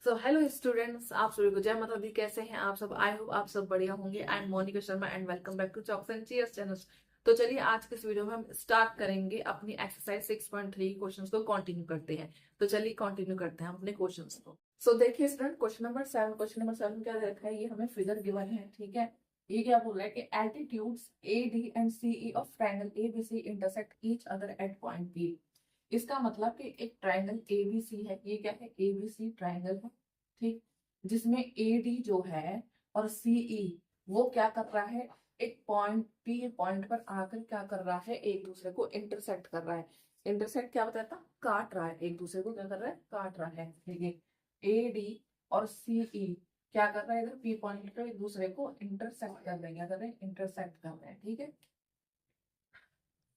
So hello students, आप सभी को जय माता दी। कैसे हैं आप सब? आई होप आप सब बढ़िया होंगे। I am Monika Sharma and welcome back to chalks and cheers channel. तो चलिए आज के इस वीडियो में हम स्टार्ट करेंगे अपनी एक्सरसाइज 6.3 क्वेश्चंस को कंटिन्यू करते हैं। तो चलिए कंटिन्यू करते हैं हम अपने क्वेश्चंस को। सो देखिए स्टूडेंट, क्वेश्चन नंबर 7 क्या दे रखा है? ये हमें फिगर गिवन है, ठीक है। ये क्या बोल रहा है कि altitudes A D and C E of triangle A B C intersect each other at point B. इसका मतलब कि एक ट्रायंगल एबीसी है। ये क्या है? एबीसी ट्रायंगल है, ठीक। जिसमें एडी जो है और सीई वो क्या कर रहा है? एक पॉइंट पी पॉइंट पर आकर क्या कर रहा है? एक दूसरे को इंटरसेक्ट कर रहा है। इंटरसेक्ट क्या बताया था? काट रहा है, एक दूसरे को क्या कर रहा है? काट रहा है। देखिए एडी और सीई क्या कर रहा है? इधर पी पॉइंट पर एक दूसरे को इंटरसेक्ट कर रहे हैं। क्या कर रहे हैं? इंटरसेक्ट कर रहे हैं, ठीक है।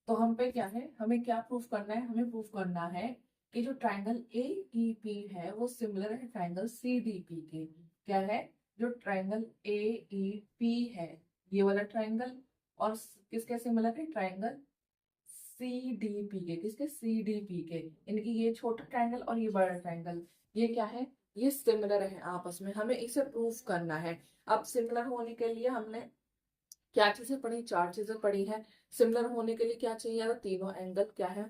तो हम पे क्या है? हमें क्या प्रूफ करना है? हमें प्रूफ करना है कि जो ट्रायंगल ए ई पी है वो सिमिलर है ट्रायंगल सी डी पी के। क्या है? जो ट्रायंगल ए ई पी है, ये वाला ट्रायंगल, और किसके सिमिलर है? ट्रायंगल सी डी पी के। किसके? सी डी पी के। इनकी ये छोटा ट्रायंगल और ये बड़ा ट्रायंगल, ये क्या है? ये सिमिलर है आपस में। हमें इसे प्रूफ करना है। अब सिमिलर होने के लिए हमने क्या चीजें पढ़ी? 4 चीजें पढ़ी हैं। सिमिलर होने के लिए क्या चाहिए? या तो तीनों एंगल क्या है?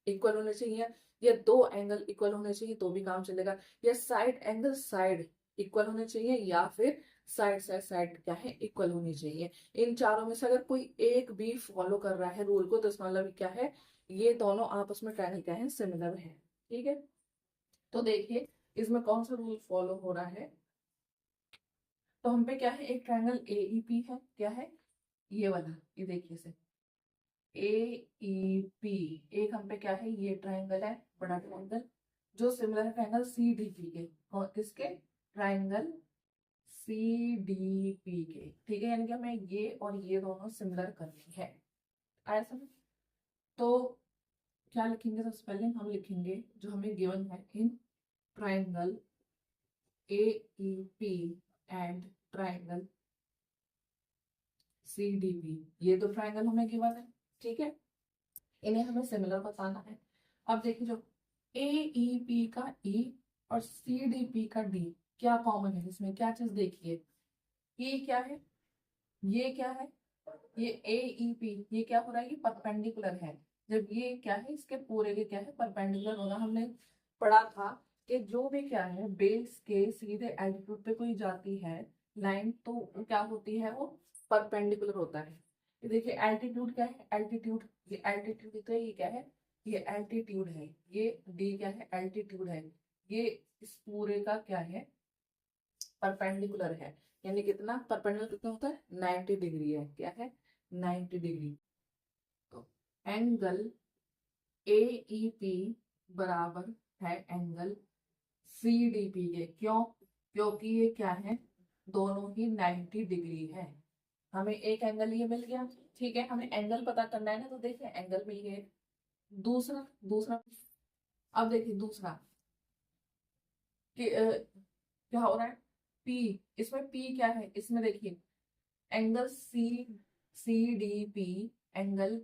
इक्वल होने चाहिए, या 2 एंगल इक्वल होने चाहिए तो भी काम चलेगा, या साइड एंगल साइड इक्वल होने चाहिए, या फिर साइड क्या है? इक्वल होनी चाहिए। इन चारों में से अगर कोई एक भी फॉलो कर रहा है रूल को तो इसका मतलब क्या है? ये दोनों आपस में ट्रायंगल क्या है? सिमिलर है, ठीक है। तो देखिए इसमें कौन सा रूल फॉलो हो रहा है। तो हम पे क्या है? एक ट्रायंगल एईपी है। क्या है? ये वाला, ये देखिए से ए ई पी। एक हम पे क्या है? ये ट्रायंगल है, बड़ा ट्रायंगल, जो सिमिलर है ट्रायंगल सी डी पी के। किसके? ट्रायंगल सी डी पी के, ठीक है। यानी कि हमें ये और ये दोनों सिमिलर करनी है। आया समझ? तो क्या लिखेंगे? सबसे पहले हम लिखेंगे जो हमें गिवन है, in triangle A E P and triangle C D P. ये दो ट्रायंगल हमें गिवन है, ठीक है। इन्हें हमें सिमिलर बताना है। अब देखिए जो ए ई पी का ई और सी डी पी का डी क्या कॉमन है? इसमें क्या चीज देखिए? ये क्या है? ये क्या है? ये ए ई पी, ये क्या हो रहा है? ये परपेंडिकुलर है। जब ये क्या है? इसके पूरे के क्या है? परपेंडिकुलर होना। हमने पढ़ा था कि जो भी क्या है बेस के सीधे एल्टीट्यूड पे कोई जाती है लाइन तो क्या होती है? वो परपेंडिकुलर होता है। ये देखिए एल्टीट्यूड क्या है? एल्टीट्यूड, ये एल्टीट्यूड तो ये क्या है? ये एल्टीट्यूड है। ये डी क्या है? एल्टीट्यूड है। ये इस पूरे का क्या है? परपेंडिकुलर है। यानी कितना परपेंडिकुलर? कितना होता है? 90 डिग्री है। क्या है? 90 डिग्री। तो एंगल ए ई पी बराबर है एंगल सी डी पी के। क्यों? क्योंकि ये क्या है? दोनों ही 90 डिग्री है। हमें एक एंगल ये मिल गया, ठीक है। हमें एंगल पता करना है ना, तो देखिए एंगल मिल गए। दूसरा दूसरा अब देखिए दूसरा कि क्या हो रहा है? पी, इसमें पी क्या है? इसमें देखिए angle C C D P, angle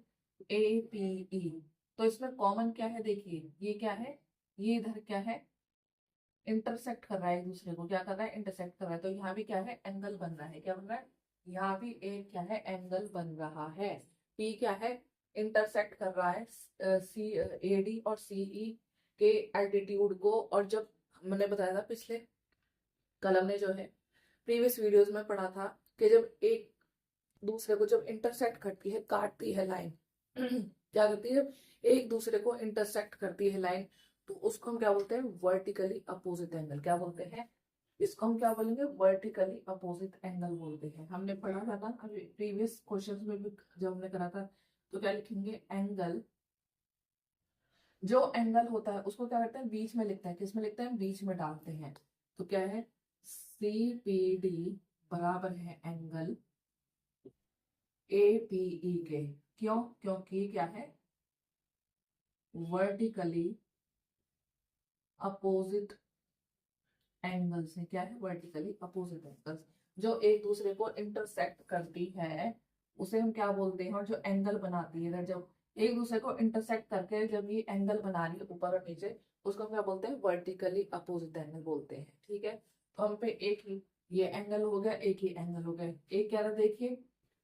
A P E. तो इसमें कॉमन क्या है? देखिए ये क्या है? ये इधर क्या है? इंटरसेक्ट कर रहा है एक दूसरे को। क्या कर रहा है? इंटरसेक्ट कर रहा है। तो यहाँ भी क्या है? एंगल बन रहा है। क्या बन रहा है? यहाँ भी एक क्या है? एंगल बन रहा है। पी क्या है? इंटरसेक्ट कर रहा है सी ए डी और सीई के एल्टीट्यूड को। और जब मैंने बताया था पिछले कल, हमने जो है प्रीवियस वीडियोस में पढ़ा था कि जब एक दूसरे को जब इंटरसेक्ट करती है, काटती है लाइन क्या करती है? जब एक दूसरे को इंटरसेक्ट करती है लाइन तो उसको हम क्या बोलते हैं? Vertically opposite angle. क्या बोलते हैं? इसको हम क्या बोलेंगे? वर्टिकली अपोजिट एंगल बोलते हैं। हमने पढ़ा था ना अभी प्रीवियस क्वेश्चंस में भी जब हमने करा था। तो क्या लिखेंगे? एंगल, जो एंगल होता है उसको क्या करते हैं? बीच में लिखते हैं। किसमें लिखते हैं? बीच में डालते हैं। तो क्या है? सी पी डी बराबर है एंगल ए पी ई के। क्यों? क्योंकि क्या है? वर्टिकली अपोजिट एंगल से। क्या है? वर्टिकली अपोजिट एंगल्स जो एक दूसरे को इंटरसेक्ट करती है उसे हम क्या बोलते हैं? और जो एंगल बनाती है इधर, जब एक दूसरे को इंटरसेक्ट करके जब ये एंगल बना रही है ऊपर और नीचे, उसको हम क्या बोलते हैं, वर्टिकली अपोजिट एंगल बोलते हैं। ठीक है, तो हम पे एक ही ये एंगल हो गया, एक ही एंगल हो गया। एक क्या था देखिए,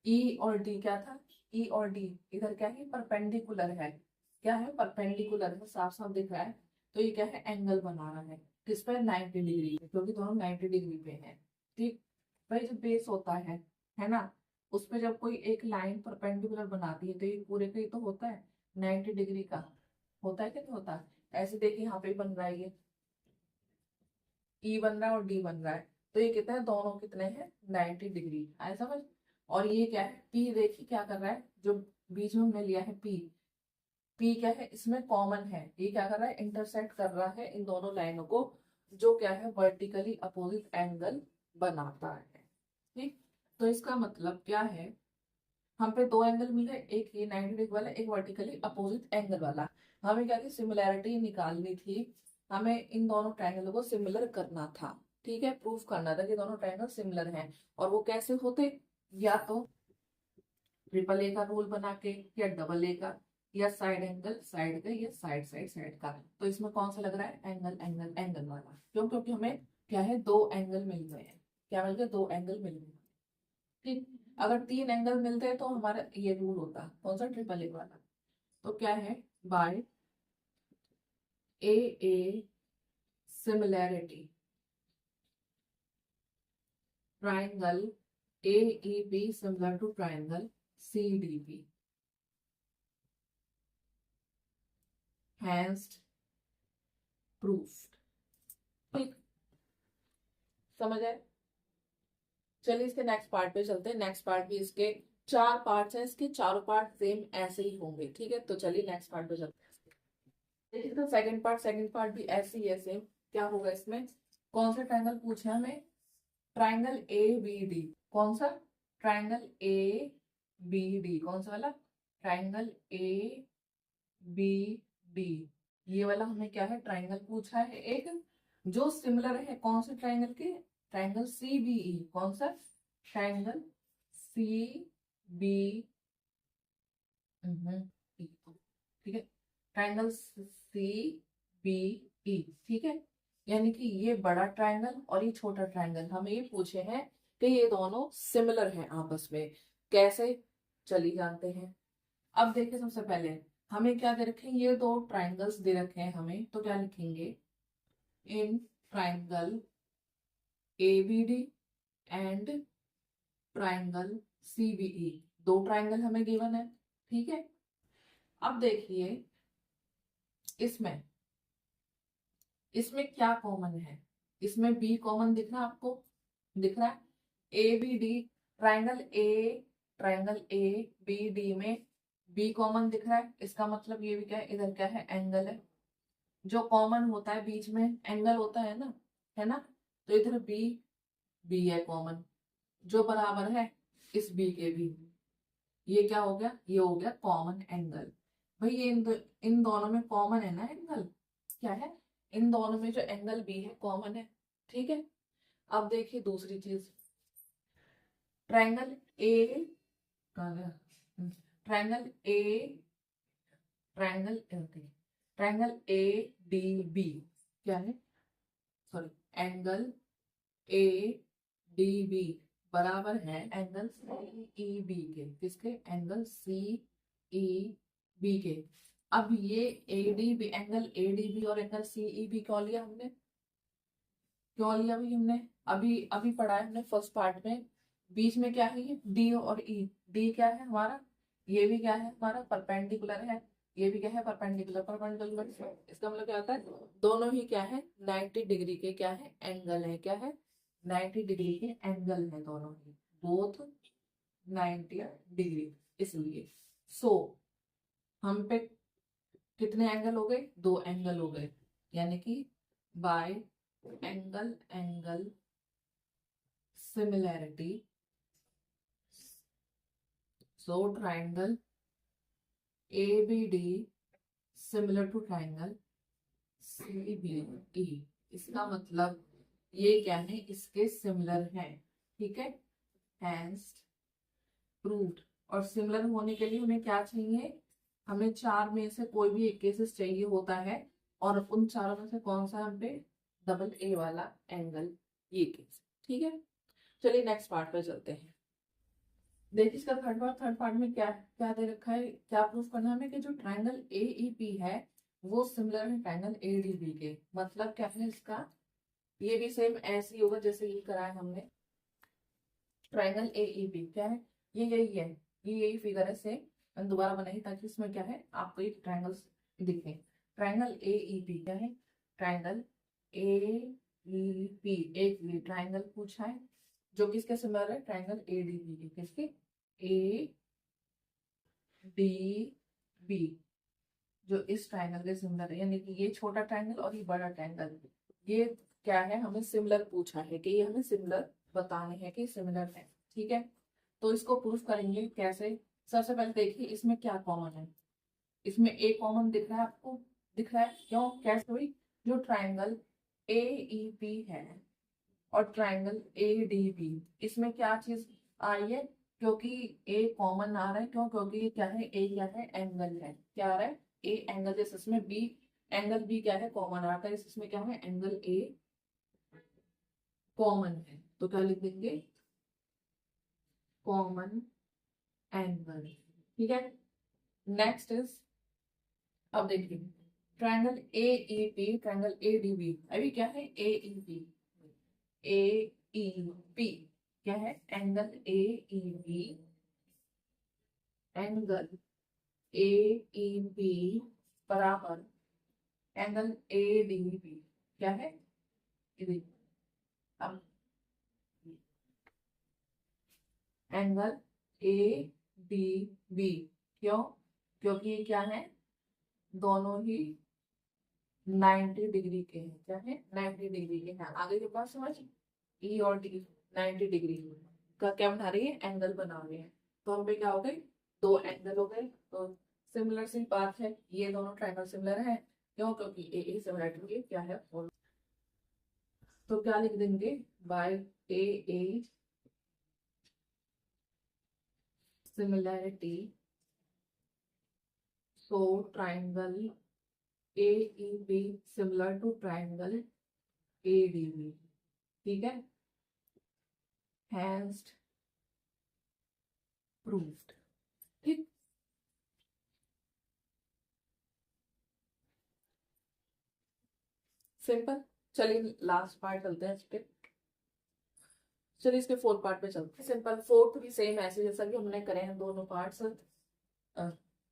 ई और डी क्या था, ई और डी इधर क्या है, परपेंडिकुलर है। क्या है, परपेंडिकुलर है, साफ साफ दिख रहा है। तो ये क्या है, एंगल बना रहा है किस पे, 90 डिग्री पे, क्योंकि दोनों 90 डिग्री पे है। ठीक, भाई जो बेस होता है ना, उस पे जब कोई एक लाइन परपेंडिकुलर बनाती है तो ये पूरे का ही तो होता है 90 डिग्री का, होता है कि नहीं होता। ऐसे देखिए यहाँ पे बन रहा है, ये ई बन रहा है और डी बन रहा है, तो ये कितने हैं, दोनों कितने हैं, 90 डिग्री, आए समझ। और ये क्या है, पी देखिए क्या कर रहा है, जो बीच में हमने लिया है पी, पी क्या है, इसमें कॉमन है, ये क्या कर रहा है, इंटरसेक्ट कर रहा है इन दोनों लाइनों को, जो क्या है, वर्टिकली अपोजिट एंगल बनाता है। ठीक, तो इसका मतलब क्या है, हम पे दो एंगल मिले, एक ये 90 डिग्री वाला, एक वर्टिकली अपोजिट एंगल वाला। हमें क्या थी, सिमिलैरिटी निकालनी थी, हमें इन दोनों ट्रायंगलों को सिमिलर करना था। ठीक है, प्रूफ करना था कि दोनों ट्रायंगल सिमिलर हैं। और वो कैसे होते, या तो ट्रिपल ए का रूल बना के, या डबल ए का, या साइड एंगल साइड का, या साइड साइड साइड का। तो इसमें कौन सा लग रहा है, एंगल एंगल एंगल वाला, क्यों, क्योंकि हमें क्या है, दो एंगल मिल गए हैं। क्या मिल गए, दो एंगल मिल गए। ठीक, अगर तीन एंगल मिलते हैं तो हमारा ये रूल होता, कौन सा, ट्रिपल ए वाला। तो क्या है, by A similarity triangle A E B similar to triangle C D B, hence proved. ठीक, समझ आए। चलिए इसके नेक्स्ट पार्ट पे चलते हैं। नेक्स्ट पार्ट भी, इसके चार पार्ट्स हैं, इसके चारों पार्ट सेम ऐसे ही होंगे। ठीक है, तो चलिए नेक्स्ट पार्ट पे चलते हैं। देखिए तो सेकंड पार्ट भी ऐसे ही है सेम। क्या होगा इसमें, कौन सा ट्रायंगल पूछा है हमें, ट्रायंगल ए बी डी। कौन सा, ट्रायंगल ए बी डी, कौन सा वाला, ट्रायंगल ए बी डी। ये वाला हमें क्या है, ट्रायंगल पूछा है एक, जो सिमिलर है कौन से ट्रायंगल के, ट्रायंगल सी बी ई। कौन सा, ट्रायंगल सी बी, ठीक है, ट्रायंगल सी बी ई। ठीक है, यानी कि ये बड़ा ट्रायंगल और ये छोटा ट्रायंगल, हमें ये पूछे हैं कि ये दोनों सिमिलर हैं आपस में, कैसे, चलिए जानते हैं। अब देखिए सबसे पहले हमें क्या दे रखे हैं, ये दो ट्रायंगल्स दे रखे हैं हमें, तो क्या लिखेंगे, in triangle A B D and triangle C B E, दो ट्रायंगल हमें गिवन है। ठीक है, अब देखिए इसमें इसमें क्या कॉमन है, इसमें बी कॉमन दिख रहा है आपको, दिख रहा है, A B D, triangle A B D में बी कॉमन दिख रहा है, इसका मतलब ये भी क्या है, इधर क्या है, एंगल है। जो कॉमन होता है बीच में एंगल होता है ना, है ना, तो इधर बी, बी है कॉमन, जो बराबर है इस बी के भी, ये क्या हो गया, ये हो गया कॉमन एंगल। भाई ये इन दोनों में कॉमन है ना एंगल, क्या है, इन दोनों में जो एंगल बी है कॉमन है। ठीक है, अब देखिए दूसरी चीज, triangle A, triangle A, triangle triangle A D B, क्या है, sorry, angle A D B बराबर है एंगल सी ई बी के, किसके, एंगल सी ई बी के। अब ये A D B, angle A D B और एंगल सी ई बी क्यों लिया हमने, क्यों लिया भाई हमने, अभी अभी पढ़ा है हमने फर्स्ट पार्ट में, बीच में क्या है, ये डी और ई, डी क्या है हमारा, ये भी क्या है हमारा, परपेंडिकुलर है, ये भी क्या है, परपेंडिकुलर, परपेंडिकुलर, इसका मतलब क्या होता है, दोनों ही क्या है, 90 डिग्री के क्या है, एंगल है, क्या है, 90 डिग्री के एंगल है दोनों ही, बोथ 90 डिग्री। इसलिए सो हम पे कितने एंगल हो गए, दो एंगल हो गए, यानी कि by angle angle similarity, so triangle A B D similar to triangle C B E. इसका मतलब ये क्या है, इसके सिमिलर हैं। ठीक है, हैंस प्रूव्ड। और सिमिलर होने के लिए हमें क्या चाहिए, हमें चार में से कोई भी एक केसेस चाहिए होता है, और उन चारों में से कौन सा हम पे डबल ए वाला एंगल, ये केस। ठीक है, चलिए नेक्स्ट पार्ट पे चलते हैं। देखिए इसका थर्ड पार्ट में क्या क्या दे रखा है, क्या प्रूफ करना है हमें कि जो ट्रायंगल एईपी है वो सिमिलर है ट्रायंगल एडीबी के। मतलब क्या है इसका, ये भी सेम ऐसे ही होगा जैसे ये करा है हमने। ट्रायंगल एईपी क्या है, ये यही है, ये यही फिगर है सेम। मैंने दोबारा बनाई ताकि इसमें क्या है आपको एक ट्रायंगल्स दिखे। ट्रायंगल एईपी क्या है, ट्रायंगल एईपी एक ये ट्रायंगल पूछा है जो किसके सिमिलर है, ट्रायंगल एडीबी के। किसके, ए डी बी, जो इस ट्रायंगल के सिमिलर है, यानी कि ये छोटा ट्रायंगल और ये बड़ा ट्रायंगल। ये क्या है, हमें सिमिलर पूछा है कि ये हमें सिमिलर बताने हैं कि सिमिलर है। ठीक है, तो इसको प्रूफ करेंगे कैसे। सबसे पहले देखिए इसमें क्या कॉमन है। इसमें ए कॉमन दिख रहा है आपको, दिख रहा है, क्यों, कैसे हुई, जो ट्रायंगल एईपी है और ट्रायंगल एडीबी, इसमें क्या चीज आई है, क्योंकि ए कॉमन आ रहा है। क्यों, क्योंकि ये क्या है, ए क्या है, एंगल है। क्या आ रहा है, ए एंगल, जैसे इसमें बी एंगल बी क्या है, कॉमन आता है, इसमें क्या है, एंगल ए कॉमन है। तो क्या लिख देंगे, कॉमन एंगल। ठीक है, नेक्स्ट इज, अब देखिए ट्रायंगल एईपी ट्रायंगल एडीबी, अभी क्या है, एईपी एईपी क्या है, एंगल एईपी, एंगल एईपी बराबर एंगल एडीबी क्या है, ये देखिए, अब एंगल एडीबी, क्यों, क्योंकि ये क्या है, दोनों ही 90 डिग्री के हैं। क्या है, 90 डिग्री के हैं। आगे के पास समझ, ई और डी 90 डिग्री का क्या बना रही है, एंगल बना रहे हैं। तो हम पे क्या हो गए, दो एंगल हो गए। तो सिमिलर सी बात है, ये दोनों ट्रायंगल सिमिलर है। क्यों, क्योंकि ए सिमिलर टू ए क्या है, तो क्या लिख देंगे, by A similarity, so triangle AEB similar to triangle ADB. ठीक है, हैंस प्रूव्ड। ठीक, सिंपल। चलिए लास्ट पार्ट चलते हैं इस पे। चलिए इसके फोर्थ पार्ट पे चलते हैं। सिंपल, फोर्थ भी सेम ऐसे जैसा कि हमने करे हैं दोनों पार्ट्स।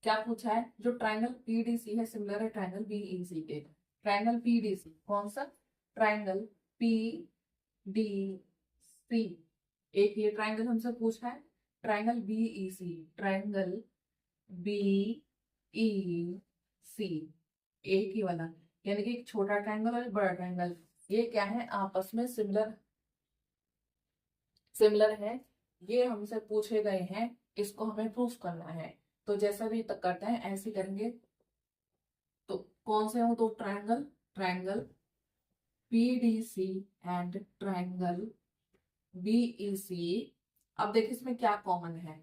क्या पूछा है, जो ट्रायंगल पीडीसी है सिमिलर है ट्रायंगल बीईसी के। ट्रायंगल पीडीसी कौन सा, ट्रायंगल पीडीसी, एक ये ट्रायंगल हमसे पूछा है। ट्रायंगल बीईसी, ट्रायंगल बीईसी एक ही वाला, यानी कि एक छोटा ट्रायंगल और एक बड़ा ट्रायंगल, ये क्या है, आपस में सिमिलर सिमिलर है। ये हमसे पूछे गए हैं, इसको हमें प्रूफ करना है। तो जैसा भी तक करते हैं ऐसे ही करेंगे। तो कौन से हो, तो triangle, triangle PDC and triangle BEC. अब देखिए इसमें क्या कॉमन है,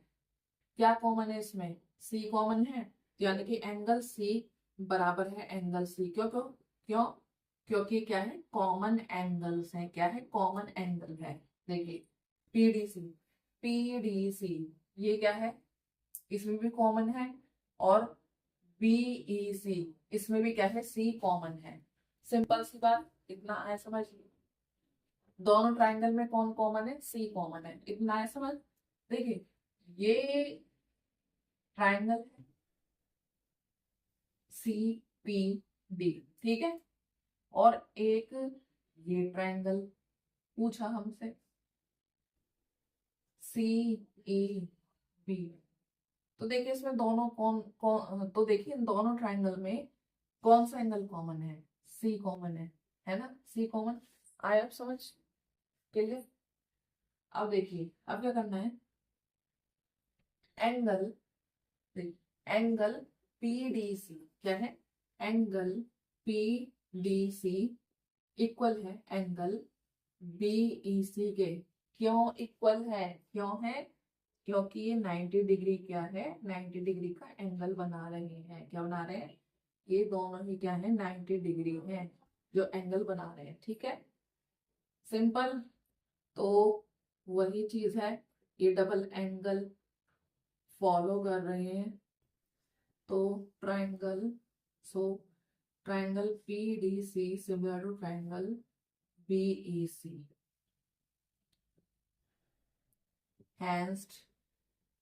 क्या कॉमन है इसमें, सी कॉमन है, यानी कि एंगल सी बराबर है एंगल सी। क्यों क्यों क्यों, क्योंकि क्या है, कॉमन एंगल्स हैं। क्या है, कॉमन एंगल है। देखिए पीडीसी, पीडीसी ये क्या है, इसमें भी कॉमन है, और बीईसी इसमें भी क्या है, सी कॉमन है। सिंपल सी बात, इतना आया समझ। दोनों ट्रायंगल में कौन कॉमन है, सी कॉमन है, इतना आया समझ। देखिए ये ट्रायंगल है सी पी डी, ठीक है, और एक ये ट्रायंगल पूछा हमसे सी ए बी। तो देखिए इसमें दोनों तो देखिए इन दोनों ट्रायंगल में कौन सा एंगल कॉमन है, सी कॉमन है ना, सी कॉमन। आया अब समझ, क्लियर। अब देखिए अब क्या करना है, एंगल, एंगल पीडीसी क्या है, एंगल पीडीसी इक्वल है एंगल बीईसी के। क्यों इक्वल है, क्यों है, क्योंकि ये 90 डिग्री क्या है, 90 डिग्री का एंगल बना रहे हैं। क्या बना रहे हैं? ये दोनों ही क्या है, 90 डिग्री है जो एंगल बना रहे हैं। ठीक है, सिंपल। तो वही चीज है, ये डबल एंगल फॉलो कर रहे हैं। तो triangle, so triangle PDC similar to triangle BEC, hence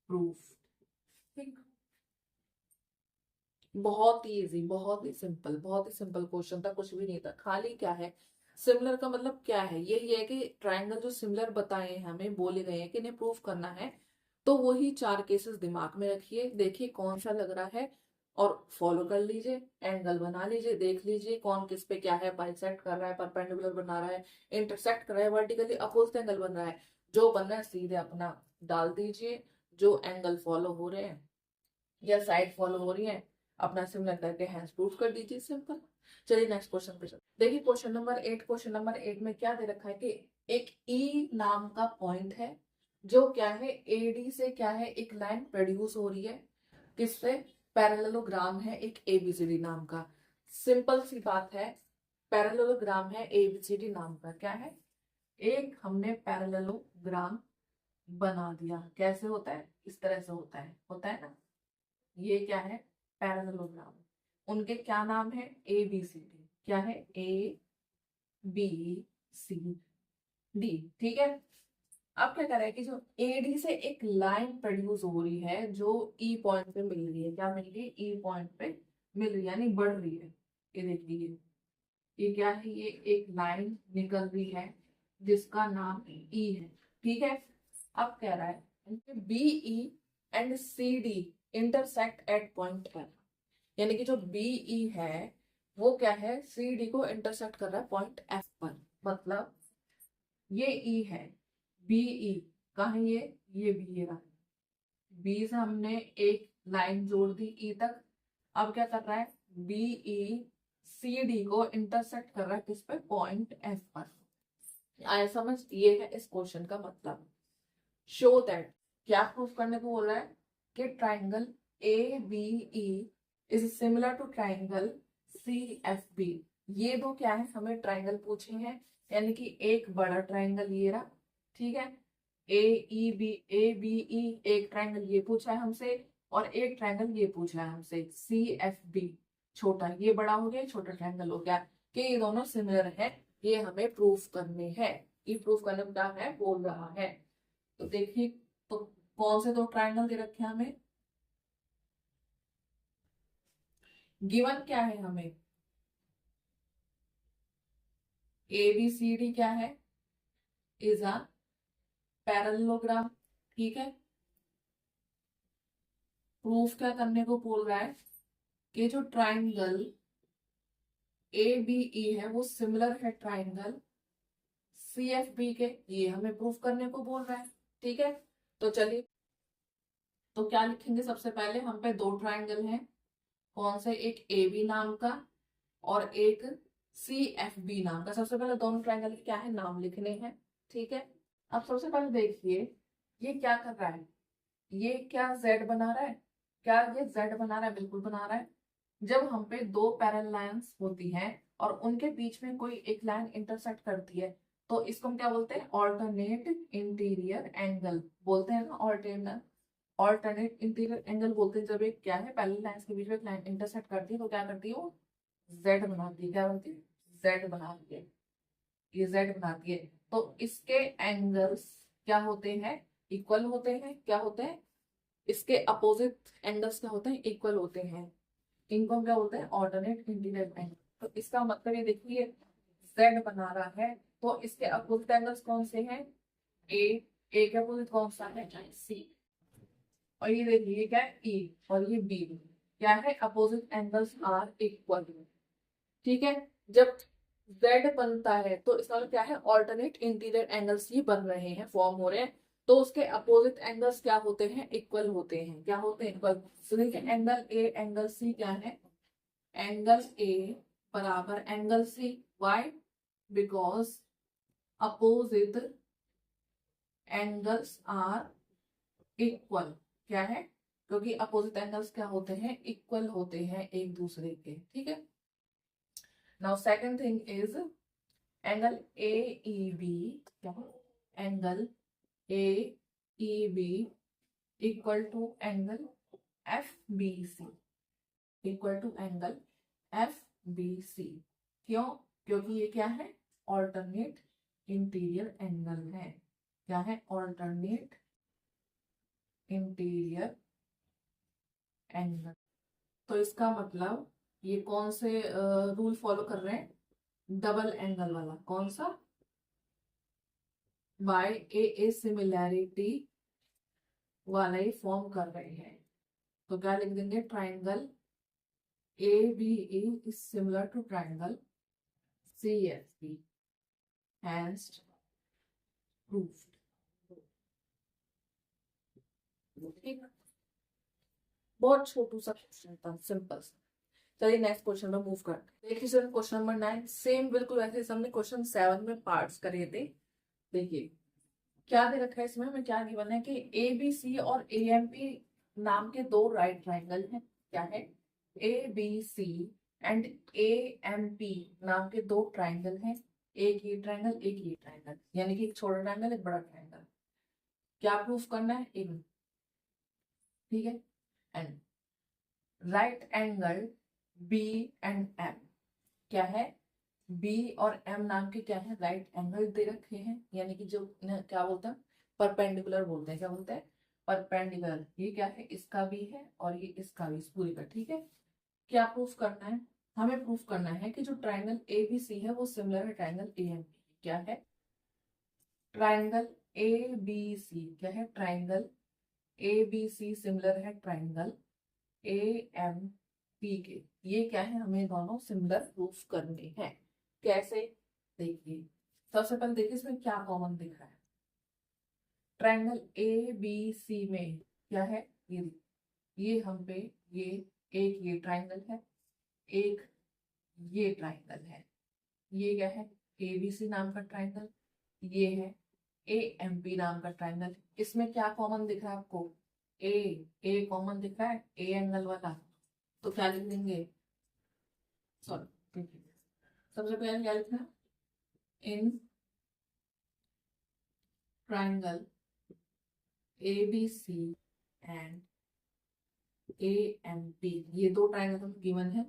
proof. ठीक, बहुत ही इजी, बहुत ही सिंपल, बहुत ही सिंपल क्वेश्चन था, कुछ भी नहीं था। खाली क्या है, सिमिलर का मतलब क्या है, यही है कि ट्राइंगल जो सिमिलर बताए हैं हमें, बोले गए हैं कि इन्हें प्रूफ करना है, तो वही 4 केसेस दिमाग में रखिए, देखिए कौन सा लग रहा है और फॉलो कर लीजिए, एंगल बना लीजिए, देख लीजिए कौन किस पे क्या है, बाइसेक्ट कर रहा है, परपेंडिकुलर बना रहा है, इंटरसेक्ट कर रहा है, वर्टिकली अपोजिट एंगल बन रहा है। जो बन रहा है सीधे अपना डाल दीजिए, जो एंगल फॉलो हो रहे हैं या साइड फॉलो हो रही है अपना सिमिलर करके हैंस प्रूफ कर दीजिए, सिंपल। चलिए नेक्स्ट क्वेश्चन पे चलते। देखिए क्वेश्चन नंबर 8, क्वेश्चन नंबर 8 में क्या दे रखा है कि एक ई नाम का पॉइंट है, जो क्या है AD से क्या है एक लाइन प्रोड्यूस हो रही है, किससे? पैरेललोग्राम है एक ABCD नाम का। सिंपल सी बात है, पैरेललोग्राम है ABCD नाम का, क्या है, एक हमने पैरेललोग्राम बना दिया। कैसे होता है? इस तरह से होता है ना। ये क्या है? पैरेललोग्राम। उनके क्या नाम है? ABCD। क्या है? ABCD। ठीक है, अब क्या कर रहा है कि जो AD से एक लाइन प्रोड्यूस हो रही है, जो E पॉइंट पे मिल रही है। क्या मिल रही है? E पॉइंट पे मिल रही है, यानी बढ़ रही है। ये देखिए, ये क्या है, ये एक लाइन निकल रही है जिसका नाम E है। ठीक है, अब कह रहा है BE and CD intersect at point F, यानी कि जो BE है वो क्या है, CD को इंटरसेक्ट कर रहा है पॉइंट F पर। मतलब ये E है, BE कहाँ है, ये B, ये रहा। B से हमने एक लाइन जोड़ दी E तक। अब क्या कर रहा है, BE CD को इंटरसेक्ट कर रहा है किस पे? पॉइंट F पर। आया समझ? ये है इस क्वेश्चन का मतलब। शो दैट, क्या प्रूफ करने को बोल रहा है कि triangle ABE is similar to triangle CFB। ये दो क्या है, हमें ट्राइंगल पूछे हैं, यानी कि एक बड़ा ट्राइंगल ये रहा, ठीक है, ABE एक ट्राइंगल ये पूछा है हमसे, और एक ट्राइंगल ये पूछा है हमसे CFB, छोटा, ये बड़ा हो गया, छोटा ट्राइंगल हो गया, कि ये दोनों सिमिलर है, ये हमें प्रूफ करने हैं। ये प्रूफ करने को क्या है, बोल रहा है। तो देखिए, तो कौन से दो ट्राइंगल दे रखे हैं हमें, गिवन क्या है हमें, ABCD क्या है, इज अ पैरेललोग्राम। ठीक है, प्रूफ क्या करने को बोल रहा है कि जो ट्राइंगल ABE है वो सिमिलर है ट्राइंगल CFB के, ये हमें प्रूफ करने को बोल रहा है। ठीक है, तो चलिए, तो क्या लिखेंगे, सबसे पहले हम पे दो ट्राइंगल हैं, कौन से, एक AB नाम का और एक CFB नाम का। सबसे पहले दोनों ट्रायंगल के क्या है, नाम लिखने हैं। ठीक है, अब सबसे पहले देखिए ये क्या कर रहा है, ये क्या Z बना रहा है, क्या ये Z बना रहा है, बिल्कुल बना रहा है। जब हम पे दो पैरेलल लाइंस होती हैं और उनके बीच में कोई एक लाइन इंटरसेक्ट करती है, तो इसको हम क्या बोलते हैं, ऑल्टरनेट इंटीरियर एंगल बोलते हैं ना, ऑल्टरनेट इंटीरियर एंगल बोलते हैं। जब एक क्या है, पैरेलल लाइंस के बीच में एक लाइन इंटरसेक्ट करती है तो क्या करती है, वो Z बनाती है। क्या बनती है, Z बनाती है, ये Z बनाती है। तो इसके एंगल्स क्या होते हैं, इक्वल होते हैं। क्या होते हैं, इसके अपोजिट एंगल्स क्या होते हैं, इक्वल होते हैं। इनको हम क्या बोलते हैं, ऑल्टरनेट इंटीरियर एंगल। तो इसका मतलब ये देखिए, Z बना रहा है, तो इसके अपोजिट एंगल्स कौन से हैं, ए के अपोजिट कौन सा है, C। और ये देखिए क्या है, E, और ये B, क्या है, अपोजिट एंगल्स आर इक्वल। ठीक है, जब Z बनता है तो इसका मतलब क्या है, ऑल्टरनेट इंटीरियर एंगल्स ही बन रहे हैं, फॉर्म हो रहे हैं, तो उसके अपोजिट एंगल्स क्या होते हैं, इक्वल होते हैं। क्या होते हैं, इक्वल। तो देखिए एंगल A एंगल C क्या है, एंगल A बराबर angle C, why, because opposite angles are equal क्या है, क्योंकि अपोजिट एंगल्स क्या होते हैं, इक्वल होते हैं एक दूसरे के, ठीक है। Now second thing is angle A E B, क्या angle A E B equal to angle F B C, equal to angle F B C. क्यों? क्योंकि ये क्या है, ऑल्टरनेट इंटीरियर एंगल है। क्या है? Alternate interior angle. तो इसका मतलब ये कौन से रूल फॉलो कर रहे हैं, डबल एंगल वाला। कौन सा? बाय ए सिमिलैरिटी वाला ही फॉर्म कर रहे हैं। तो क्या लिख देंगे, triangle A B A is similar to triangle C F B, hence proved. ठीक है, बहुत छोटू सा क्वेश्चन था, सिंपल सा। चलिए नेक्स्ट क्वेश्चन में मूव करते हैं। देखिए सर, क्वेश्चन नंबर 9 सेम बिल्कुल वैसे हमने क्वेश्चन 7 में पार्ट्स करे थे। देखिए क्या दे रखा है इसमें, हमें क्या गिवन है कि ए बी सी और ए एम पी नाम के दो राइट ट्राइंगल हैं। क्या है? A B C and A M P नाम के दो ट्राइंगल हैं। एक ये ट्राइंगल, एक ये ट्राइंगल, यानी कि एक छोटा ट्राइंगल, एक बड़ा ट्राइंगल। क्या प्रूफ करना है? इन, ठीक है। And right angle B and M, क्या है? बी और एम नाम के क्या है, राइट एंगल दे रखे हैं, यानी कि जो क्या बोलते हैं, परपेंडिकुलर बोलते हैं। क्या बोलते हैं? परपेंडिकुलर। ये क्या है, इसका भी है और ये इसका भी, इस पूरे का, ठीक है। क्या प्रूफ करना है? हमें प्रूफ करना है कि जो ट्राइंगल ए बी सी है वो सिमिलर है ट्राइंगल ए एम पी। क्या है? ट्राइंगल ए बी सी क्या है, triangle A B C similar है ट्राइंगल ए एम पी के। ये क्या है, हमें दोनों सिमिलर प्रूफ करने हैं। कैसे? देखिए सबसे पहले देखिए इसमें क्या कॉमन दिख रहा है। ट्राइंगल ए बी सी में क्या है, ये हम पे ये एक ये ट्राइंगल है, एक ये ट्राइंगल है। ये क्या है, ए बी सी नाम का ट्राइंगल, ये है ए एम पी नाम का ट्राइंगल। इसमें क्या कॉमन दिख रहा है आपको, ए कॉमन दिख रहा है, ए एंगल वाला। तो क्या लिख देंगे, सॉरी सबसे पहले क्या लिखना है, in triangle A B C and A M P, ये दो ट्राइंगल हमें गिवन है।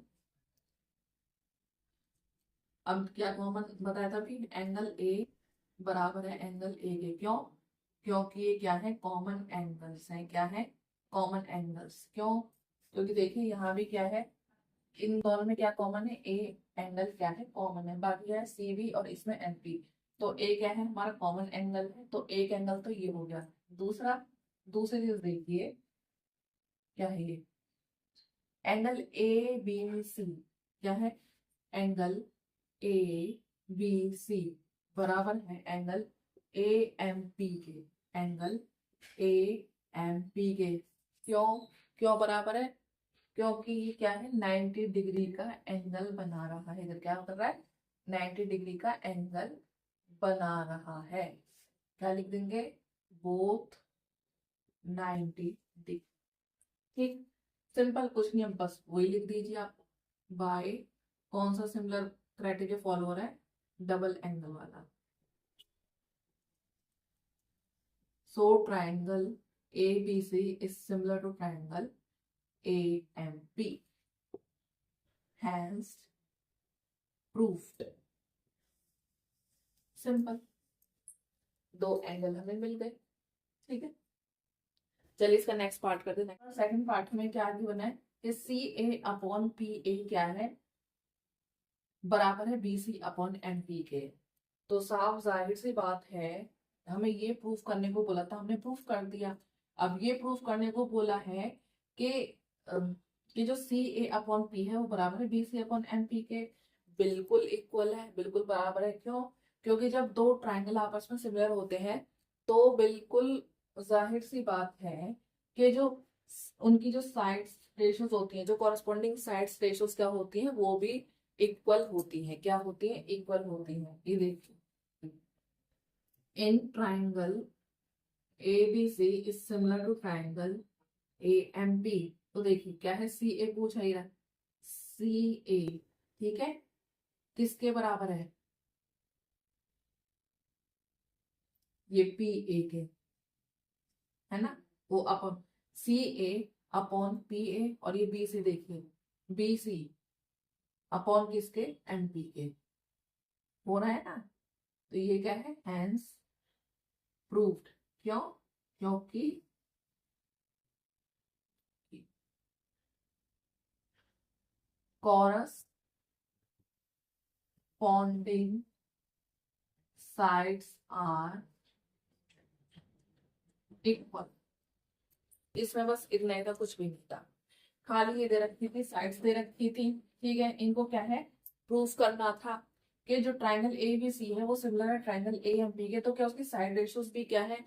अब क्या कॉमन बताया था कि एंगल ए बराबर है एंगल ए के। क्यों? क्योंकि ये क्या है, कॉमन एंगल्स हैं। क्या है? Common angles. क्यों? क्योंकि देखिए यहाँ भी क्या है, इन दोनों में क्या कॉमन है, ए एंगल क्या है, कॉमन है। बाकी है सी बी और इसमें एम पी। तो ए क्या है, हमारा कॉमन एंगल है, तो एक एंगल तो ये हो गया। दूसरा, दूसरी चीज देखिए क्या है, ये एंगल ए बी सी क्या है, एंगल ए बी सी बराबर है एंगल ए एम पी के, एंगल ए एम पी के। क्यों? क्यों बराबर है? क्योंकि ये क्या है, 90 डिग्री का एंगल बना रहा है। इधर क्या कर रहा है, 90 डिग्री का एंगल बना रहा है। क्या लिख देंगे, बोथ 90 डिग्री। ठीक, सिंपल, कुछ नहीं, अब बस वही लिख दीजिए आप। बाय कौन सा सिमिलर क्राइटेरिया फॉलो हो रहा है, डबल एंगल वाला। So triangle A B C is similar to triangle A M P, hence proved. Simple, दो एंगल हमें मिल गए, ठीक है। चलिए इसका नेक्स्ट पार्ट करते हैं। सेकंड पार्ट में क्या गिवन है कि सी ए अपॉन पी ए क्या है, बराबर है B C upon M P के। तो साफ जाहिर सी बात है, हमें ये प्रूफ करने को बोला था, हमने प्रूफ कर दिया। अब ये प्रूफ करने को बोला है कि कि जो सी ए अपॉन पी है वो बराबर है B C upon M P के। बिल्कुल इक्वल है, बिल्कुल बराबर है। क्यों? क्योंकि जब दो ट्राइंगल आपस में सिमिलर होते हैं तो बिल्कुल जाहिर सी बात है कि जो उनकी जो साइड्स रेशियोज होती हैं, जो कॉरस्पॉन्डिंग साइड्स रेशियोज क्या होती हैं, वो भी इक्वल होती है। क्या होती है, इक्वल होती है। ये देखिए in triangle ABC is similar to triangle AMP। तो देखिए क्या है, CA पूछा ही रहा, CA ठीक है किसके बराबर ये PA के, है ना। वो अपन CA अपॉन PA, और ये BC देखिए BC अपॉन किसके MP के, हो रहा है ना। तो ये क्या है, हैंस प्रूव्ड। क्यों? क्योंकि corresponding sides are इक्वल। इसमें बस इतना ही था, कुछ भी नहीं था, खाली ये दे रखी थी, साइड्स दे रखी थी, ठीक है। इनको क्या है, प्रूफ करना था कि जो ट्राइंगल ABC है वो सिमिलर है ट्राइंगल AMP के, तो क्या उसकी साइड रेशियोज भी क्या है,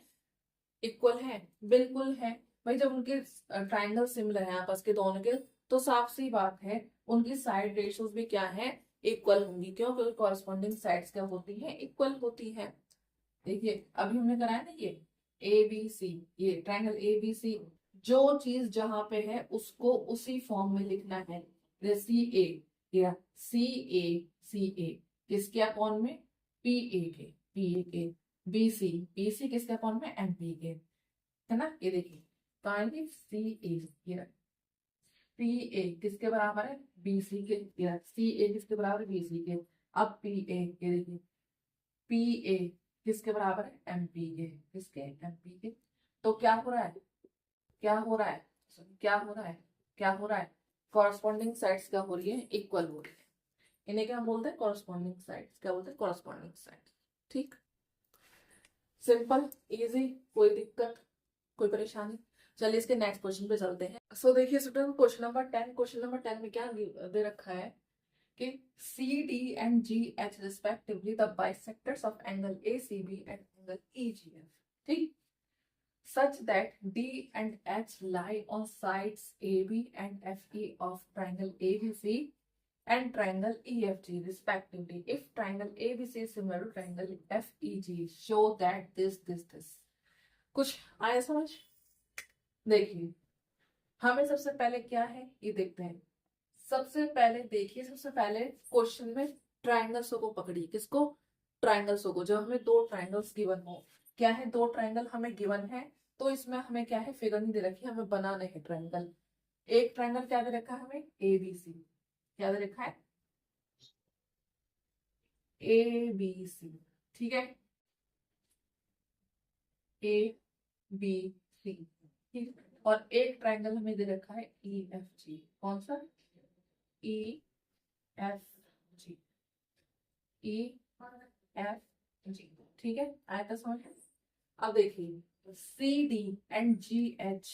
इक्वल है। बिल्कुल है भाई, जब उनके ट्राइंगल सिमिलर है आपस के दोनों के, तो साफ सी बात है उनकी साइड रेशियोज भी क्या है, इक्वल होंगी। क्यों? क्योंकि कॉरस्पॉन्डिंग साइड्स क्या होती हैं, इक्वल होती है। देखिए अभी हमने कराया ना ये ABC, ये ट्राइंगल ABC, जो चीज जहां पे है उसको उसी फॉर्म में लिखना है। जैसे CA, या CA किसके अपॉन में, PA के, BC किसके अपॉन में, MP के, है ना। ये देखिए काइंडली CA किसके बराबर है, BC के, या CA किसके बराबर है, BC के। अब PA, ये देखिए PA किसके बराबर है, MP के, किसके, MP के। तो क्या हो रहा है, क्या हो रहा है, क्या हो रहा है, क्या हो रहा है, कॉरस्पॉन्डिंग साइड्स क्या हो रही है, इक्वल हो रही है। इन्हें क्या बोलते हैं, कॉरस्पॉन्डिंग साइड्स। क्या बोलते हैं, कॉरस्पॉन्डिंग साइड्स। ठीक, सिंपल इजी, कोई दिक्कत, कोई परेशानी। चलिए इसके नेक्स्ट क्वेश्चन पे चलते हैं। सो देखिए स्टूडेंट, क्वेश्चन नंबर 10 में क्या दे रखा है कि CD and GH respectively the bisectors of angle ACB and angle EGF, ठीक, such that D and H lie on sides AB and FE of triangle ABC and triangle EFG respectively. If triangle ABC is similar to triangle FEG, show that this. कुछ आया समझ? देखिए हमें सबसे पहले क्या है ये देखते हैं। सबसे पहले देखिए, सबसे पहले क्वेश्चन में ट्राइंगल्स को पकड़िए। किसको? ट्राइंगल्स को। जब हमें दो ट्राइंगल्स गिवन हो, क्या है, दो ट्राइंगल हमें गिवन है, तो इसमें हमें क्या है, फिगर नहीं दे रखी, हमें बनाने हैं ट्राइंगल। एक ट्राइंगल क्या दे रखा है हमें, ABC, क्या दे रखा है, ABC, ठीक है, ABC, ठीक। और एक ट्राइंगल हमें दे रखा है EFG। कौन सा? EFG, EFG, ठीक है, आया था समझ। अब देखिए CD एंड GH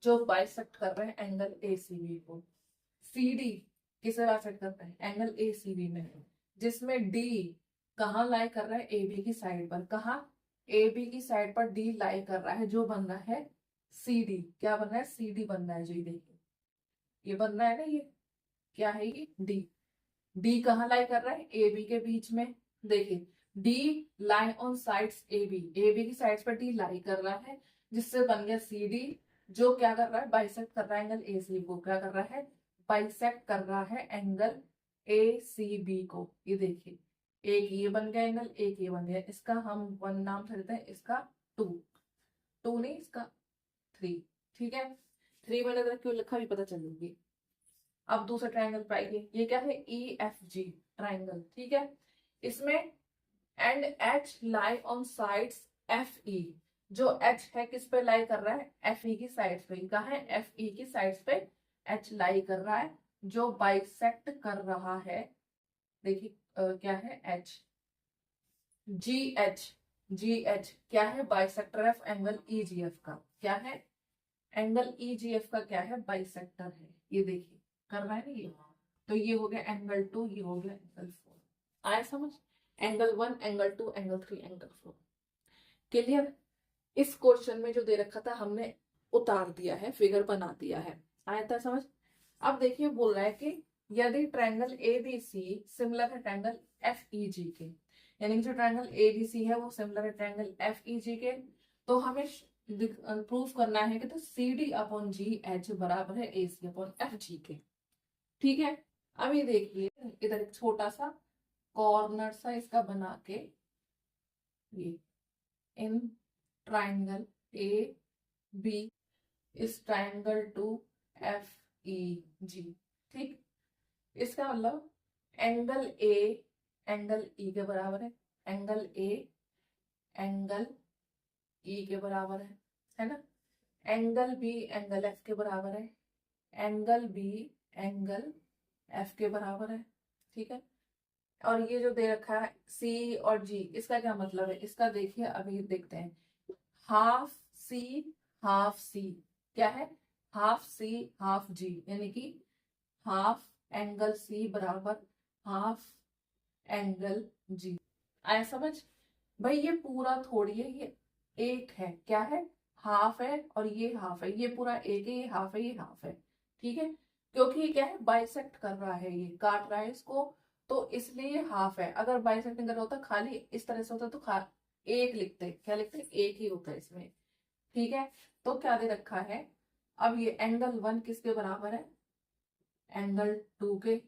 जो बाइसेक्ट कर रहे हैं एंगल ACB को। CD किसे बाइसेक्ट कर रहे हैं, एंगल ACB में, जिसमें D कहाँ लाई कर रहा है, AB की साइड पर। कहाँ? AB की साइड पर D लाई कर रहा है, जो बन रहा है CD। क्या बन रहा है, CD बन रहा है, जो ये देखिए ये बन रहा है ना, ये क्या है, ये D कहाँ लाई कर रहा है, AB के बीच में। देखिए D lie on sides AB की साइड्स पर D लाई कर रहा है, जिससे बन गया CD, जो क्या कर रहा है, बाइसेक्ट कर रहा है एंगल ACB को। क्या कर रहा है, बाइसेक्ट कर रहा है एंगल ACB को। ये देखिए एक ये बन गया एंगल, एक ये बन गया। इसका हम वन नाम से देते हैं, इसका टू नहीं, इसका 3, ठीक है। 3 मैंने इधर क्यों लिखा भी पता चलेगी। अब दूसरा ट्राइंगल पाइए, ये क्या है, EFG ट्राइंगल, ठीक है। इसमें and H lie on sides FE, जो H है किस पे लाई कर रहा है, FE की साइड्स पे। कहा है, FE की साइड्स पे H लाई कर रहा है, जो बाइसेक्ट कर रहा है। देखिए क्या है, H। GH क्या है, बाइसेक्टर ऑफ एंगल EGF का। क्या है, एंगल EGF का क्या है, बाइसेक्टर है। ये देखिए कर रहा है ना ये। तो ये हो गया एंगल 2, ये हो गया एंगल 4। आया समझ? Angle 1, angle 2, angle 3, angle 4। Clear? इस क्वेश्चन में जो दे रखा था हमने उतार दिया है, फिगर बना दिया है। आया था समझ? अब देखिए बोल रहा है कि यदि ट्रायंगल ABC सिमिलर है ट्रायंगल FEG के, यानी कि जो ट्रायंगल ABC है वो सिमिलर है ट्रायंगल FEG के, तो हमें प्रूव करना है कि तो C D upon G H बराबर है ए सी अपॉन एफ जी के। ठीक है, अब ये देखिए इधर एक छोटा सा कॉर्नर सा इसका बना के, ये इन ट्राइंगल ए बी इस ट्राइंगल टू एफ ई जी। ठीक, इसका मतलब एंगल ए एंगल ई के बराबर है, एंगल ए एंगल ई के बराबर है ना, एंगल बी एंगल एफ के बराबर है, एंगल बी एंगल एफ के बराबर है। ठीक है, और ये जो दे रखा है सी और जी, इसका क्या मतलब है, इसका देखिए अभी देखते हैं। हाफ सी हाफ सी क्या है, हाफ सी हाफ जी, यानी कि हाफ एंगल सी बराबर हाफ एंगल जी। आया समझ? भाई ये पूरा थोड़ी है, ये एक है, क्या है, हाफ है और ये हाफ है, ये पूरा एक है, ये हाफ है, ये हाफ है। ठीक है, क्योंकि ये क्या है, बाइसेक्ट कर रहा है, ये काट रहा है इसको, तो इसलिए ये हाफ है। अगर बाइसेक्ट नहीं कर रहा होता, खाली इस तरह से होता तो एक लिखते, क्या लिखते, एक ही होता है इसमें। ठीक है, तो क्या दे रखा है, अब ये एंगल 1 किसके बराबर है, एंगल 2 के,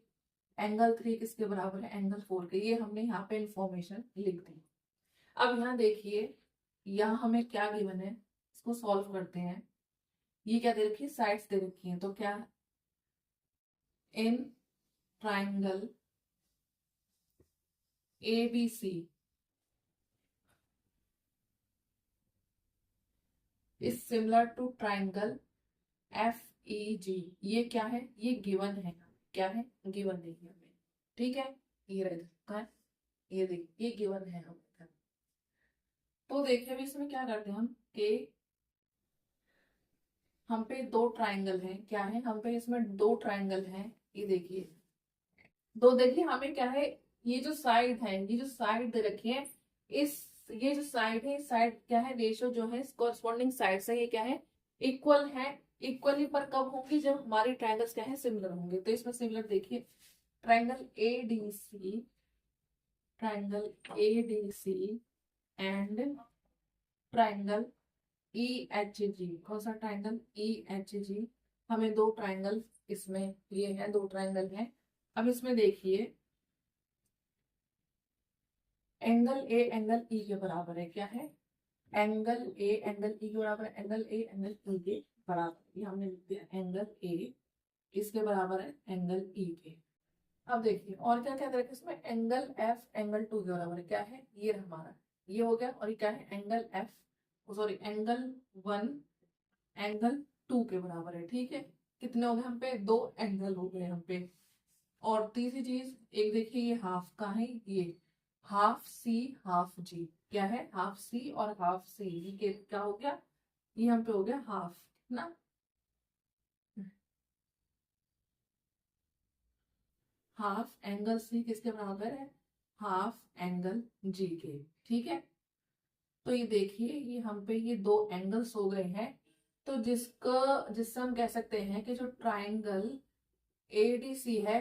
एंगल 3 किसके बराबर है, एंगल 4 के। ये हमने यहाँ पे इंफॉर्मेशन लिख दी। अब यहाँ देखिए, यहाँ हमें क्या गिवन है, इसको सॉल्व करते हैं। ये क्या दे रखी है, साइड्स दे रखी हैं, तो क्या, in triangle A B C is similar to triangle F E G. ये क्या है, ये गिवन है, क्या है, गिवन नहीं है हमें। ठीक है, ये रहा है, ये देखिए ये गिवन है हमें। तो देखिए अभी इसमें क्या करते हैं हम, कि हम पे दो ट्राइंगल हैं, क्या है, हम पे इसमें दो ट्राइंगल हैं, ये देखिए दो। देखिए हमें क्या है, ये जो साइड है, ये जो साइड दे रखी है, इस ये जो साइड है, साइड क्या है, रेशो जो है कॉरस्पॉन्डिंग साइड से ये क्या है, इक्वल है। इक्वली पर कब होंगी, जब हमारे ट्राइंगल्स क्या है, सिमिलर होंगे। तो इसमें सिमिलर देखिए, triangle A D C, triangle A D C and triangle E H G. कौन सा ट्राइंगल, ई एच जी। हमें दो ट्राइंगल इसमें ये है, दो ट्राइंगल हैं। अब इसमें देखिए एंगल ए एंगल ई के बराबर है, क्या है, एंगल ए एंगल ई के बराबर है, एंगल ए एंगल ई के बराबर, ये हमने लिख दिया, एंगल ए इसके बराबर है एंगल ई के। अब देखिए और क्या क्या करेंगे इसमें, एंगल एफ एंगल 2 के बराबर है, क्या है, ये हमारा ये हो गया, और ये क्या है, angle F, sorry angle 1 angle 2 के बराबर है। ठीक है, कितने हो गए हम पे, दो एंगल हो गए हम पे। और तीसरी चीज, एक देखिए ये हाफ का है, ये हाफ सी हाफ जी, क्या है, हाफ सी और हाफ सी, ये क्या हो गया, ये हम पे हो गया हाफ ना, हाफ एंगल सी किसके बराबर है, हाफ एंगल जी के। ठीक है, तो ये देखिए ये हम पे ये दो एंगल्स हो गए हैं। तो जिससे हम कह सकते हैं कि जो ट्राइंगल एडीसी है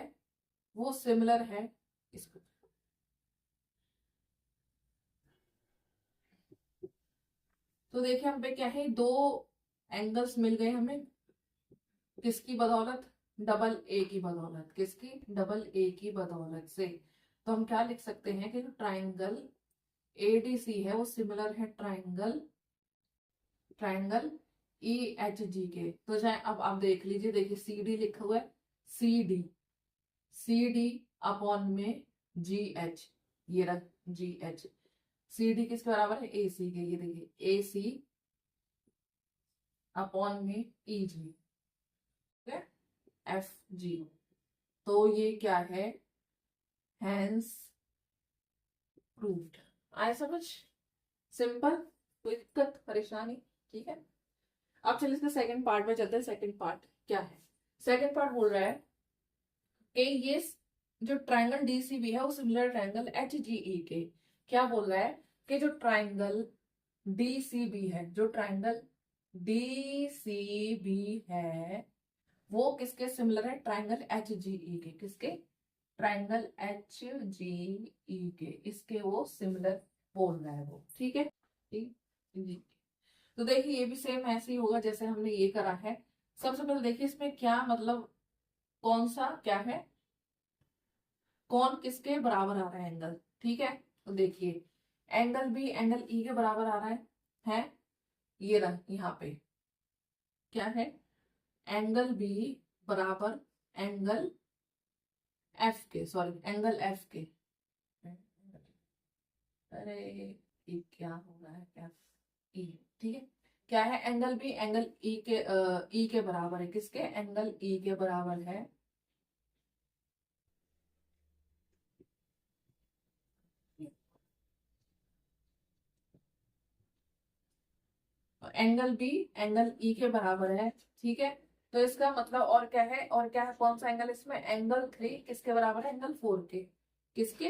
वो सिमिलर है इसको। तो देखिए हम पे क्या है, दो एंगल्स मिल गए हमें, किसकी बदौलत, डबल ए की बदौलत, किसकी, डबल ए की बदौलत से। तो हम क्या लिख सकते हैं कि जो ट्राइंगल एडीसी है वो सिमिलर है ट्राइंगल ट्राइंगल ई एच जी के। तो चाहे अब आप देख लीजिए, देखिए सी डी लिखा हुआ है, C D, C D upon में जी एच, ये रख जी एच, सी डी किसके बराबर है, ए सी के, ये देखिए ए सी अपॉन में ई जी, एफ जी। तो ये क्या है, हैंस प्रूव्ड। आया समझ, सिंपल, कोई दिक्कत परेशानी। ठीक है, अब चलिए इसका सेकंड पार्ट में चलते हैं। सेकंड पार्ट क्या है, सेकंड पार्ट बोल रहा है कि ये जो ट्राइंगल डीसीबी है वो सिमिलर ट्राइंगल एच जी ई के। क्या बोल रहा है कि जो ट्राइंगल डीसीबी है, जो ट्राइंगल डीसीबी है वो किसके सिमिलर है, ट्राइंगल एच जी ई के, किसके, ट्राइंगल एच जी ई के, इसके वो सिमिलर बोल रहा है वो। ठीक है, ठीक जी। तो देखिए ये भी सेम ऐसे ही होगा जैसे हमने ये करा है। सबसे पहले देखिए इसमें क्या मतलब कौन सा क्या है, कौन किसके बराबर आ रहा है एंगल, ठीक है। तो देखिए एंगल बी एंगल ई के बराबर आ रहा है ये रहा यहाँ पे क्या है, एंगल बी बराबर एंगल एफ के, सॉरी एंगल एफ के, अरे ये क्या हो रहा है, एफ ई, ठीक है। क्या है, एंगल बी एंगल ई के बराबर है, किसके, एंगल ई के बराबर है। एंगल बी एंगल ई के बराबर है, ठीक है। तो इसका मतलब और क्या है, और क्या है, कौन सा एंगल इसमें, एंगल थ्री किसके बराबर है, एंगल फोर के, किसके,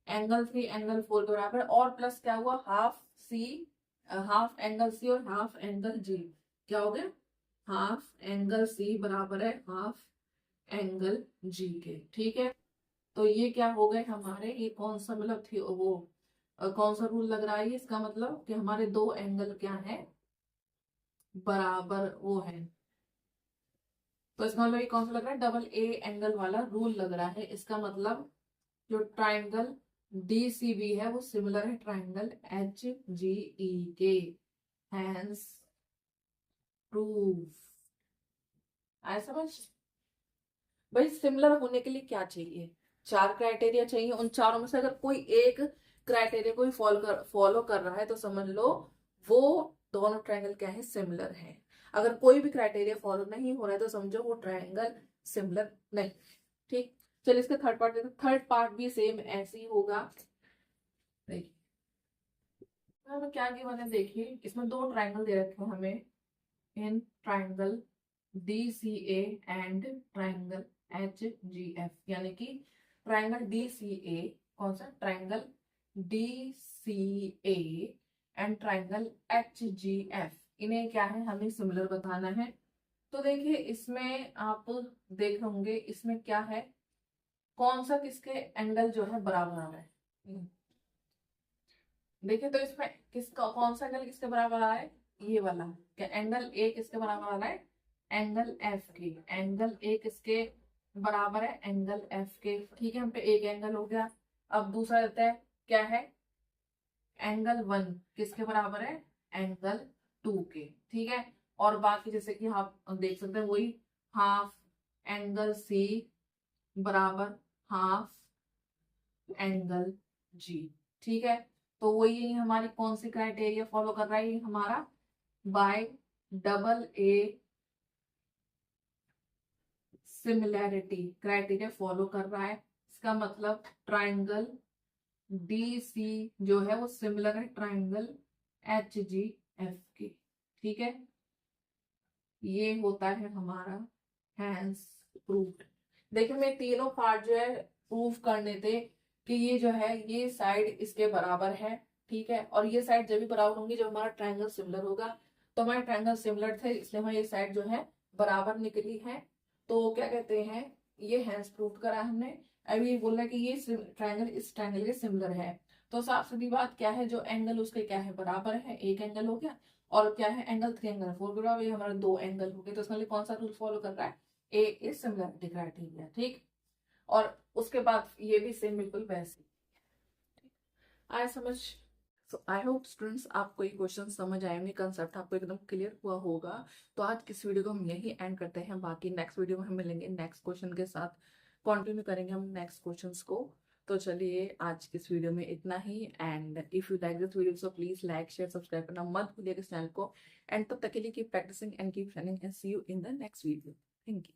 एंगल थ्री एंगल फोर के बराबर है। और प्लस क्या हुआ, half C, half angle C और हाफ एंगल जी, क्या हो गया, हाफ एंगल सी बराबर है हाफ एंगल जी के, ठीक है। तो ये क्या हो गए हमारे, ये कौन सा मतलब थी वो कौन सा रूल लग रहा है, इसका मतलब कि हमारे दो एंगल क्या है, बराबर वो है। तो इसका मतलब ये कौन सा लग रहा है, डबल ए एंगल वाला रूल लग रहा है। इसका मतलब जो ट्राइंगल डीसीबी है वो सिमिलर है ट्राइंगल एच जी ई के, हैंस प्रूव। आया समझ। भाई सिमिलर होने के लिए क्या चाहिए, चार क्राइटेरिया चाहिए, उन चारों में से अगर कोई एक क्राइटेरिया कोई फॉलो कर रहा है तो समझ लो वो दोनों ट्रायंगल क्या है, सिमिलर है। अगर कोई भी क्राइटेरिया फॉलो नहीं हो रहा है तो समझो वो ट्रायंगल सिमिलर नहीं, ठीक। चलिए इसका थर्ड पार्ट देखो, थर्ड पार्ट भी सेम ऐसे ही होगा। देखिए हमें क्या गिवन है, देखिए इसमें दो ट्रायंगल दे रखे हैं हमें, in triangle DCA and triangle HGF, यानी कि ट्रायंगल DCA, कौन सा, triangle DCA and triangle HGF, इन्हें क्या है, हमें सिमिलर बताना है। तो देखिए इसमें आप देख होंगे इसमें क्या है, कौन सा किसके एंगल जो है बराबर आ रहा है। देखिए तो इसमें किसका कौन सा एंगल किसके बराबर आ रहा है, ये वाला, क्या एंगल ए किसके बराबर आ रहा है, एंगल एफ के, एंगल ए किसके बराबर है, एंगल एफ के, ठीक है। हम पे एक एंगल हो गया। अब दूसरा रहता है क्या है, एंगल वन किसके बराबर है, एंगल टू के, ठीक है। और बाकी जैसे कि आप देख सकते हैं वही, हाफ एंगल सी बराबर हाफ एंगल जी, ठीक है। तो वही हमारी कौन सी क्राइटेरिया फॉलो कर रहा है, ये हमारा bye double A similarity criteria follow कर रहा है। इसका मतलब ट्राइंगल डी सी जो है वो सिमिलर है ट्राइंगल एच जी एफ की, ठीक है। ये होता है हमारा हैंस प्रूफ। देखिए मैं तीनों पार्ट जो है प्रूफ करने थे कि ये जो है ये साइड इसके बराबर है, ठीक है। और ये साइड जब भी बराबर होंगी जब हमारा ट्रायंगल सिमिलर होगा। तो हमारे ट्रायंगल सिमिलर थे इसलिए हमारी ये साइड जो है बराबर निकली है। तो क्या कहते हैं, ये हैंस प्रूफ करा हमने। अभी ये बोल रहा है कि ये ट्रायंगल इस ट्रायंगल के सिमिलर है। तो साफ सीधी बात क्या है, जो एंगल उसके क्या है, बराबर है, एक एंगल हो गया। और क्या है, एंगल थ्री एंगल फोर बराबर, ये हमारे दो एंगल हो गए। तो इसके लिए कौन सा रूल फॉलो कर रहा है, ए इज सिमिलरिटी क्राइटेरिया, ठीक। और उसके बाद ये भी सेम बिल्कुल वैसे, आया समझ। सो आई होप स्टूडेंट्स आपको ये क्वेश्चन समझ आए होंगे, कंसेप्ट आपको एकदम क्लियर हुआ होगा। तो आज किस वीडियो को हम यही एंड करते हैं, बाकी नेक्स्ट वीडियो में हम मिलेंगे नेक्स्ट क्वेश्चन के साथ, कंटिन्यू करेंगे हम नेक्स्ट क्वेश्चंस को। तो चलिए आज इस वीडियो में इतना ही, and if you like this video so please like share subscribe करना मत भूलिएगा इस चैनल को। एंड तब तक के लिए keep practicing and keep running and see you in the next video. Thank you.